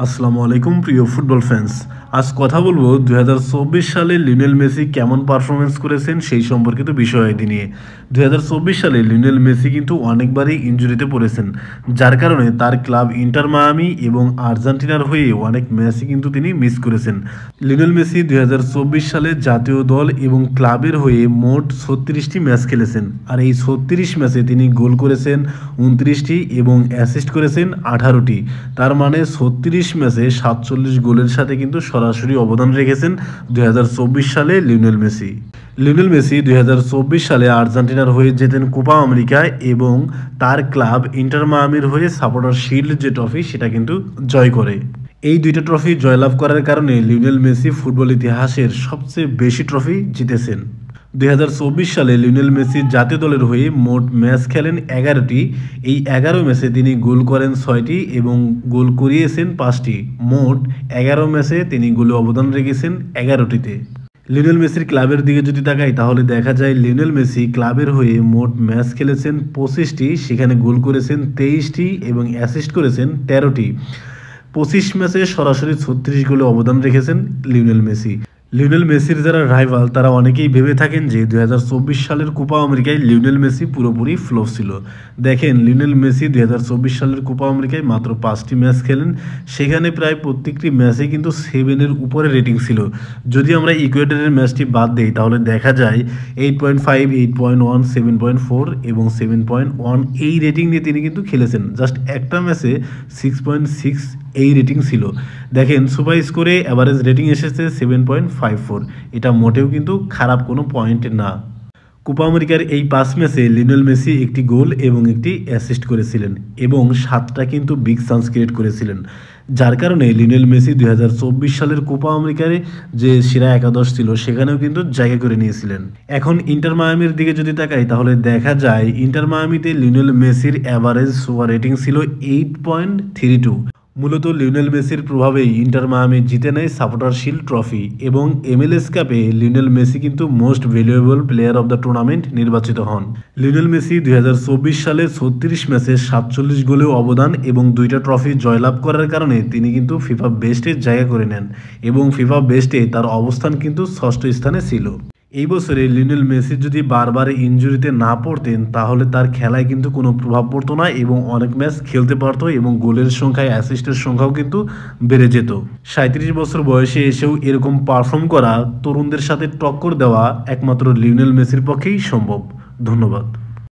আসসালামু আলাইকুম প্রিয় ফুটবল ফ্যান্স। আজ কথা বলবো 2024 সালে লিওনেল মেসি কেমন পারফরমেন্স করেছেন সেই সম্পর্কিত বিষয়াদি নিয়ে। 2024 সালে লিওনেল মেসি কিন্তু অনেকবারই ইনজুরিতে পড়েছেন, যার কারণে তার ক্লাব ইন্টার মায়ামি এবং আর্জেন্টিনার হয়ে অনেক ম্যাচই কিন্তু তিনি মিস করেছেন। লিওনেল মেসি 2024 সালে জাতীয় দল এবং ক্লাবের হয়ে মোট 36টি ম্যাচ খেলেছেন, আর এই 36 ম্যাচে তিনি গোল করেছেন 29টি এবং অ্যাসিস্ট করেছেন 18টি। তার মানে 36 ম্যাচে 47 গোলের সাথে কিন্তু সরাসরি অবদান রেখেছেন 2024 সালে লিওনেল মেসি। লিওনেল মেসি 2024 সালে আর্জেন্টিনার হয়ে জেতেন কোপা আমেরিকা এবং তার ক্লাব ইন্টার মায়ামির হয়ে সাপোর্টার শিল্ড যে ট্রফি সেটা কিন্তু জয় করে। এই দুইটা ট্রফি জয়লাভ করার কারণে লিওনেল মেসি ফুটবল ইতিহাসের সবচেয়ে বেশি ট্রফি জিতেছেন। 2024 সালে লিওনেল মেসি জাতীয় দলের হয়ে মোট ম্যাচ খেলেন 11টি। এই 11 ম্যাচে তিনি গোল করেন 6টি এবং গোল করিয়েছেন 5টি। মোট 11 ম্যাচে তিনি গোলে অবদান রেখেছেন 11টিতে। লিওনেল মেসির ক্লাবের দিকে যদি তাকাই তাহলে দেখা যায় লিওনেল মেসি ক্লাবের হয়ে মোট ম্যাচ খেলেছেন 25টি, সেখানে গোল করেছেন 23টি এবং অ্যাসিস্ট করেছেন 13টি। 25 ম্যাচে সরাসরি 36 গোলে অবদান রেখেছেন লিওনেল মেসি। লিওনেল মেসির যারা রাইভাল তারা অনেকেই ভেবে থাকেন যে 2024 সালের কোপা আমেরিকায় লিওনেল মেসি পুরোপুরি ফ্লপ ছিল। দেখেন, লিওনেল মেসি 2024 সালের কোপা আমেরিকায় মাত্র 5টি ম্যাচ খেলেন, সেখানে প্রায় প্রত্যেকটি ম্যাচে কিন্তু 7-এর উপরে রেটিং ছিল। যদি আমরা ইকুয়েডরের ম্যাচটি বাদ দিই তাহলে দেখা যায় 8.5, 8.1, 7.4 এবং 7.1 এই রেটিং নিয়ে তিনি কিন্তু খেলেছেন। জাস্ট একটা ম্যাচে 6.6 এই রেটিং ছিল। দেখেন, সুপার স্কোরে অ্যাভারেজ রেটিং এসেছে 7.54। এটা মোটেও কিন্তু খারাপ কোনো পয়েন্ট না। কোপা আমেরিকার এই 5 ম্যাচে লিওনেল মেসি একটি গোল এবং একটি অ্যাসিস্ট করেছিলেন এবং 7টা কিন্তু বিগ চান্স ক্রিয়েট করেছিলেন, যার কারণে লিওনেল মেসি 2024 সালের কোপা আমেরিকার যে সেরা একাদশ ছিল সেখানেও কিন্তু জায়গা করে নিয়েছিলেন। এখন ইন্টার মায়ামির দিকে যদি তাকাই তাহলে দেখা যায় ইন্টার মায়ামিতে লিওনেল মেসির অ্যাভারেজ সুপার রেটিং ছিল 8.32। মূলত লিওনেল মেসির প্রভাবেই ইন্টার মায়ামি জিতে নেয় সাপোর্টার শিল্ড ট্রফি এবং MLS কাপে লিওনেল মেসি কিন্তু most valuable player of the tournament নির্বাচিত হন। লিওনেল মেসি 2024 সালে 36 ম্যাচে 47 গোলেও অবদান এবং 2টা ট্রফি জয়লাভ করার কারণে তিনি কিন্তু ফিফা বেস্টে জায়গা করে নেন এবং ফিফা বেস্টে তার অবস্থান কিন্তু 6ষ্ঠ স্থানে ছিল। এই বছরে লিওনেল মেসি যদি বারবার ইনজুরিতে না পড়তেন তাহলে তার খেলায় কিন্তু কোনো প্রভাব পড়তো না এবং অনেক ম্যাচ খেলতে পারতো এবং গোলের সংখ্যায় অ্যাসিস্টের সংখ্যাও কিন্তু বেড়ে যেত। 37 বছর বয়সে এসেও এরকম পারফর্ম করা, তরুণদের সাথে টক্কর দেওয়া একমাত্র লিওনেল মেসির পক্ষেই সম্ভব। ধন্যবাদ।